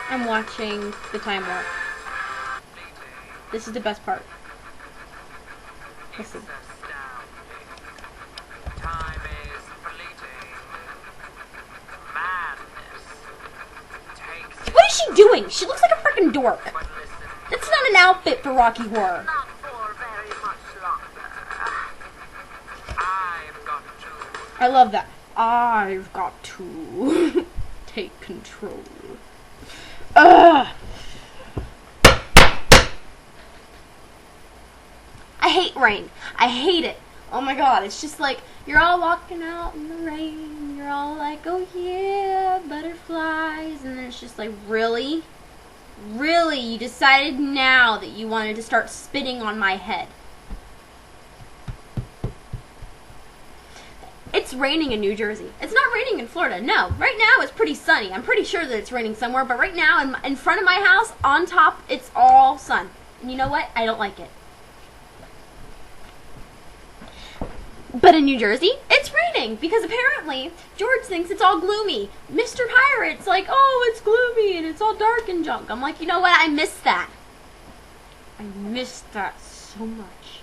I'm watching the time warp. This is the best part. Listen. Time is fleeting. Madness takes. What is she doing? She looks like a freaking dork. But listen, That's not an outfit for Rocky Horror. not for very much longer. I've got to. I love that. I've got to take control. Ugh. I hate rain. I hate it. Oh my god, it's just like, you're all walking out in the rain, you're all like, oh yeah, butterflies, and then it's just like, really? Really? You decided now that you wanted to start spitting on my head. It's raining in New Jersey. It's not raining in Florida. No. Right now it's pretty sunny. I'm pretty sure that it's raining somewhere, but right now in front of my house, on top, it's all sun. And you know what? I don't like it. But in New Jersey, it's raining because apparently George thinks it's all gloomy. Mr. Pirate's like, oh, it's gloomy and it's all dark and junk. I'm like, you know what? I miss that. I miss that so much.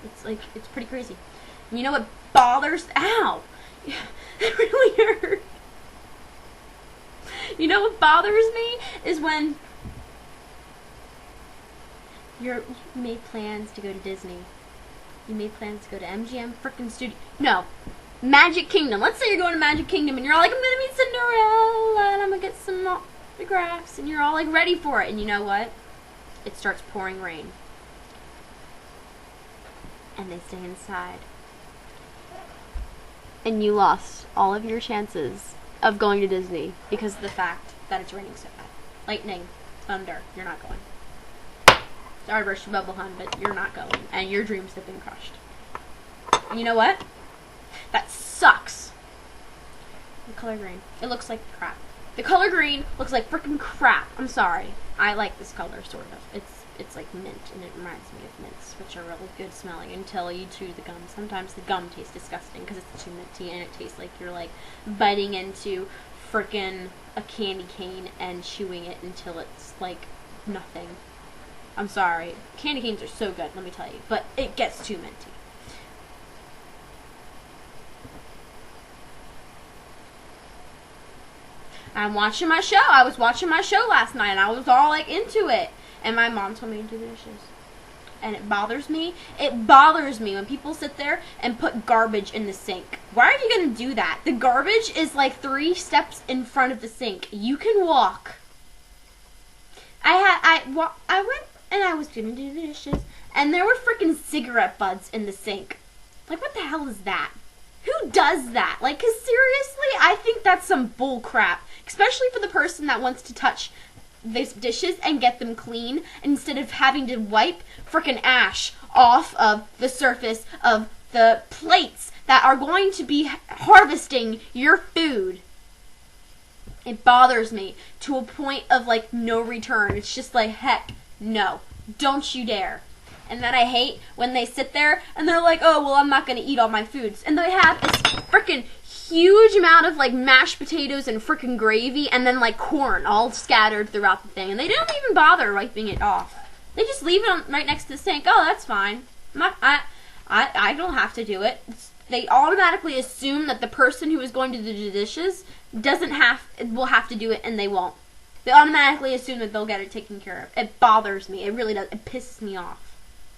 It's like, it's pretty crazy. And you know what bothers? Ow! It really hurt. You know what bothers me is when you made plans to go to Disney. You made plans to go to MGM frickin' Studio. No. Magic Kingdom. Let's say you're going to Magic Kingdom and you're all like, I'm gonna meet Cinderella and I'm gonna get some autographs, and you're all like ready for it. And you know what? It starts pouring rain. And they stay inside. And you lost all of your chances of going to Disney because of the fact that it's raining so bad. Lightning, thunder, you're not going. Starburst, your bubble hun, but you're not going, and your dreams have been crushed. And you know what? That sucks. The color green. It looks like crap. The color green looks like freaking crap. I'm sorry. I like this color, sort of. It's like mint, and it reminds me of mints, which are really good smelling until you chew the gum. Sometimes the gum tastes disgusting because it's too minty, and it tastes like you're like biting into freaking a candy cane and chewing it until it's like nothing. I'm sorry. Candy canes are so good, let me tell you. But it gets too minty. I'm watching my show. I was watching my show last night, and I was all, like, into it. And my mom told me to do the dishes. And it bothers me. It bothers me when people sit there and put garbage in the sink. Why are you going to do that? The garbage is, like, 3 steps in front of the sink. You can walk. I went and I was gonna do the dishes, and there were freaking cigarette butts in the sink. Like, what the hell is that? Who does that? Like, 'cause seriously, I think that's some bull crap. Especially for the person that wants to touch these dishes and get them clean, instead of having to wipe freaking ash off of the surface of the plates that are going to be harvesting your food. It bothers me to a point of, like, no return. It's just like, heck, no. Don't you dare. And then I hate when they sit there and they're like, oh, well, I'm not going to eat all my foods. And they have this freaking huge amount of, like, mashed potatoes and freaking gravy and then, like, corn all scattered throughout the thing. And they don't even bother wiping it off. They just leave it right next to the sink. Oh, that's fine. I don't have to do it. They automatically assume that the person who is going to do the dishes will have to do it, and they won't. They automatically assume that they'll get it taken care of. It bothers me. It really does. It pisses me off.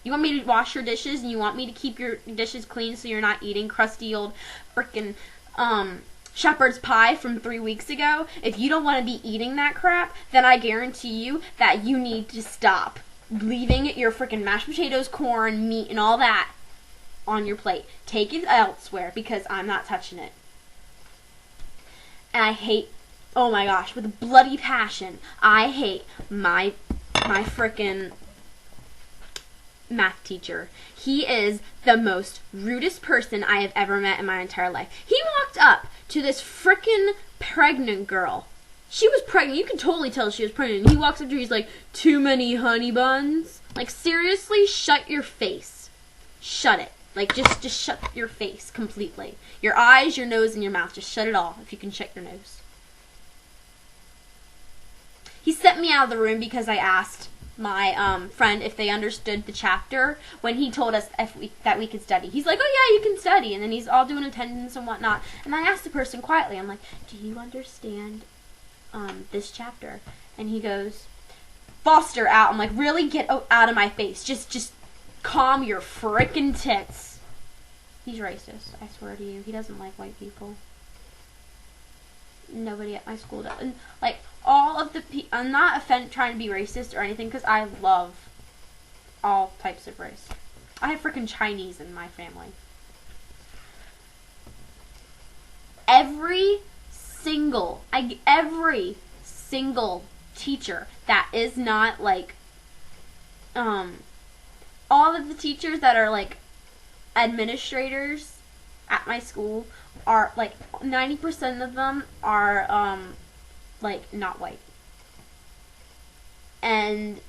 You want me to wash your dishes, and you want me to keep your dishes clean so you're not eating crusty old frickin' shepherd's pie from 3 weeks ago? If you don't want to be eating that crap, then I guarantee you that you need to stop leaving your frickin' mashed potatoes, corn, meat, and all that on your plate. Take it elsewhere, because I'm not touching it. And I hate, oh my gosh, with a bloody passion, I hate my frickin' math teacher. He is the most rudest person I have ever met in my entire life. He walked up to this frickin' pregnant girl. She was pregnant. You can totally tell she was pregnant. And he walks up to her, he's like, too many honey buns? Like, seriously, shut your face. Shut it. Like, just shut your face completely. Your eyes, your nose, and your mouth. Just shut it all if you can shut your nose. He sent me out of the room because I asked my friend if they understood the chapter when he told us that we could study. He's like, oh yeah, you can study, and then he's all doing attendance and whatnot. And I asked the person quietly, I'm like, do you understand this chapter? And he goes, Foster out. I'm like, really? Get out of my face. Just calm your frickin' tits. He's racist, I swear to you. He doesn't like white people. Nobody at my school does. And, like, all of the I'm not trying to be racist or anything, because I love all types of race. I have freaking Chinese in my family. Every single teacher that is not, like, all of the teachers that are, like, administrators at my school are, like, 90% of them are, like, not white. And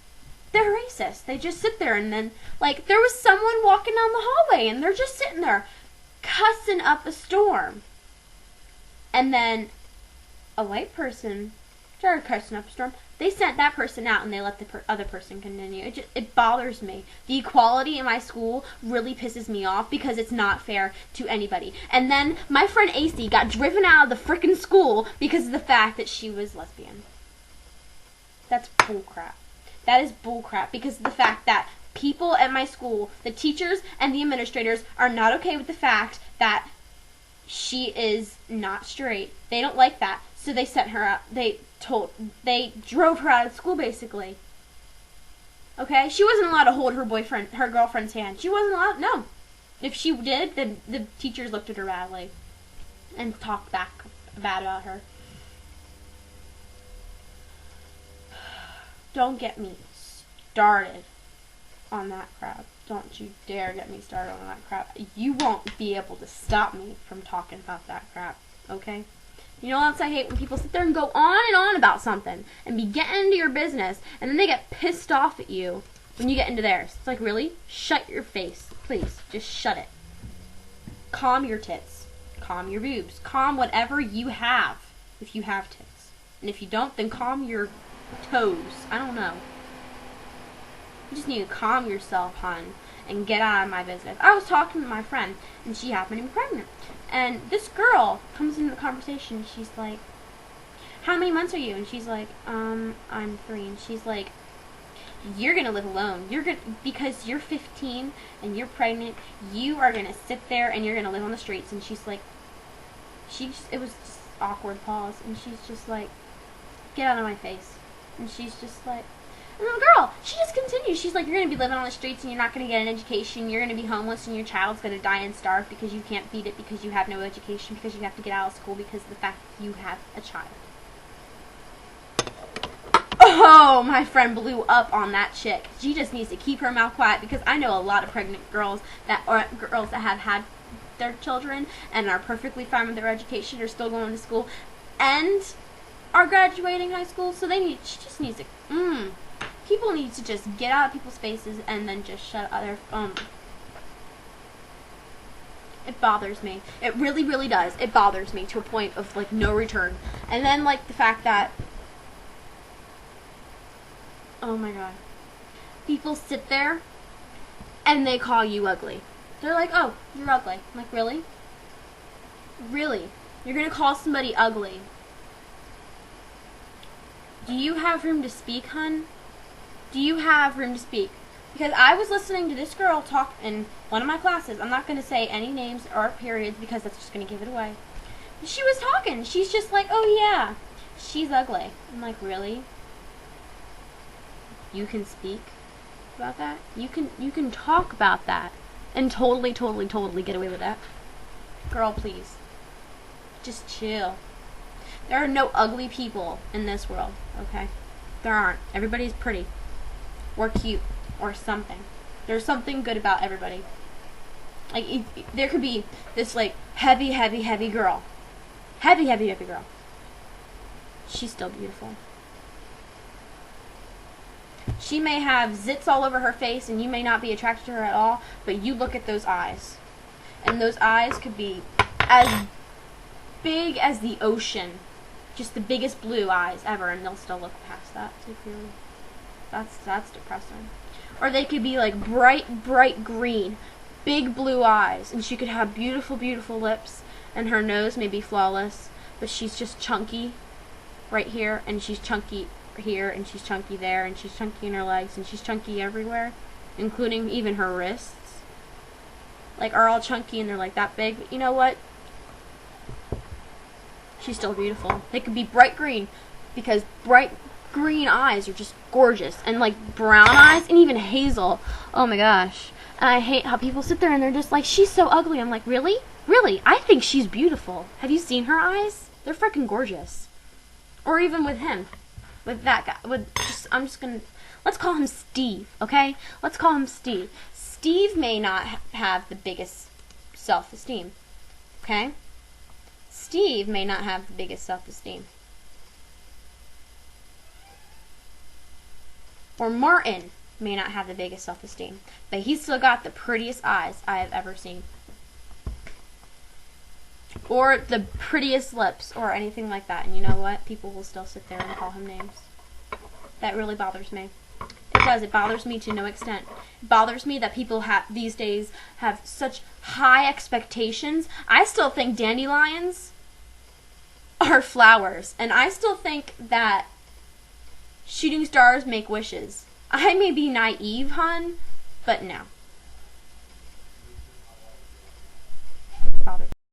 they're racist. They just sit there and then, like, there was someone walking down the hallway and they're just sitting there cussing up a storm. And then a white person started cussing up a storm. They sent that person out and they let the other person continue. It bothers me. The equality in my school really pisses me off because it's not fair to anybody. And then my friend AC got driven out of the frickin' school because of the fact that she was lesbian. That's bullcrap. That is bullcrap because of the fact that people at my school, the teachers and the administrators, are not okay with the fact that she is not straight. They don't like that. So they sent her out. They drove her out of school, basically. Okay? She wasn't allowed to hold her girlfriend's hand. She wasn't allowed, no. If she did, then the teachers looked at her badly and talked bad about her. Don't get me started on that crap. Don't you dare get me started on that crap. You won't be able to stop me from talking about that crap, okay? You know what else I hate? When people sit there and go on and on about something and be getting into your business and then they get pissed off at you when you get into theirs. It's like, really? Shut your face. Please, just shut it. Calm your tits. Calm your boobs. Calm whatever you have, if you have tits. And if you don't, then calm your toes. I don't know. You just need to calm yourself, hon, and get out of my business. I was talking to my friend, and she happened to be pregnant. And this girl comes into the conversation. She's like, how many months are you? And she's like, I'm 3. And she's like, you're going to live alone. Because you're 15 and you're pregnant, you are going to sit there and you're going to live on the streets. And she's like, it was just awkward pause. And she's just like, get out of my face. And she's just like, and the girl, she just continues. She's like, you're going to be living on the streets and you're not going to get an education. You're going to be homeless and your child's going to die and starve because you can't feed it, because you have no education, because you have to get out of school because of the fact that you have a child. Oh, my friend blew up on that chick. She just needs to keep her mouth quiet because I know a lot of pregnant girls that have had their children and are perfectly fine with their education, are still going to school, and are graduating high school. So she just needs to, people need to just get out of people's faces and then just shut their It bothers me. It really, really does. It bothers me to a point of, like, no return. And then, like, the fact that, oh my god, people sit there and they call you ugly. They're like, oh, you're ugly. I'm like, really? Really? You're gonna call somebody ugly? Do you have room to speak, hun? Do you have room to speak? Because I was listening to this girl talk in one of my classes. I'm not going to say any names or periods because that's just going to give it away. She was talking. She's just like, oh yeah, she's ugly. I'm like, really? You can speak about that? You can talk about that and totally get away with that? Girl, please. Just chill. There are no ugly people in this world, okay? There aren't. Everybody's pretty. Or cute. Or something. There's something good about everybody. Like, there could be this, like, heavy girl. Heavy girl. She's still beautiful. She may have zits all over her face and you may not be attracted to her at all, but you look at those eyes. And those eyes could be as big as the ocean. just the biggest blue eyes ever, and they'll still look past that. That's depressing. Or they could be like bright green, big blue eyes, and she could have beautiful lips, and her nose may be flawless, but she's just chunky right here, and she's chunky here, and she's chunky there, and she's chunky in her legs, and she's chunky everywhere, including even her wrists. Like, are all chunky and they're like that big. But you know what? She's still beautiful. They could be bright green, because bright green eyes are just gorgeous, and like brown eyes, and even hazel. Oh my gosh. And I hate how people sit there and they're just like, she's so ugly. I'm like, really? Really? I think she's beautiful. Have you seen her eyes? They're freaking gorgeous. Or even with him. With that guy. Let's call him Steve, okay? Let's call him Steve. Steve may not have the biggest self-esteem, okay? Steve may not have the biggest self-esteem. Or Martin may not have the biggest self-esteem, but he's still got the prettiest eyes I have ever seen. Or the prettiest lips, or anything like that. And you know what? People will still sit there and call him names. That really bothers me. It does. It bothers me to no extent. It bothers me that people these days have such high expectations. I still think dandelions are flowers. And I still think that shooting stars make wishes. I may be naive, hun, but no. Bothers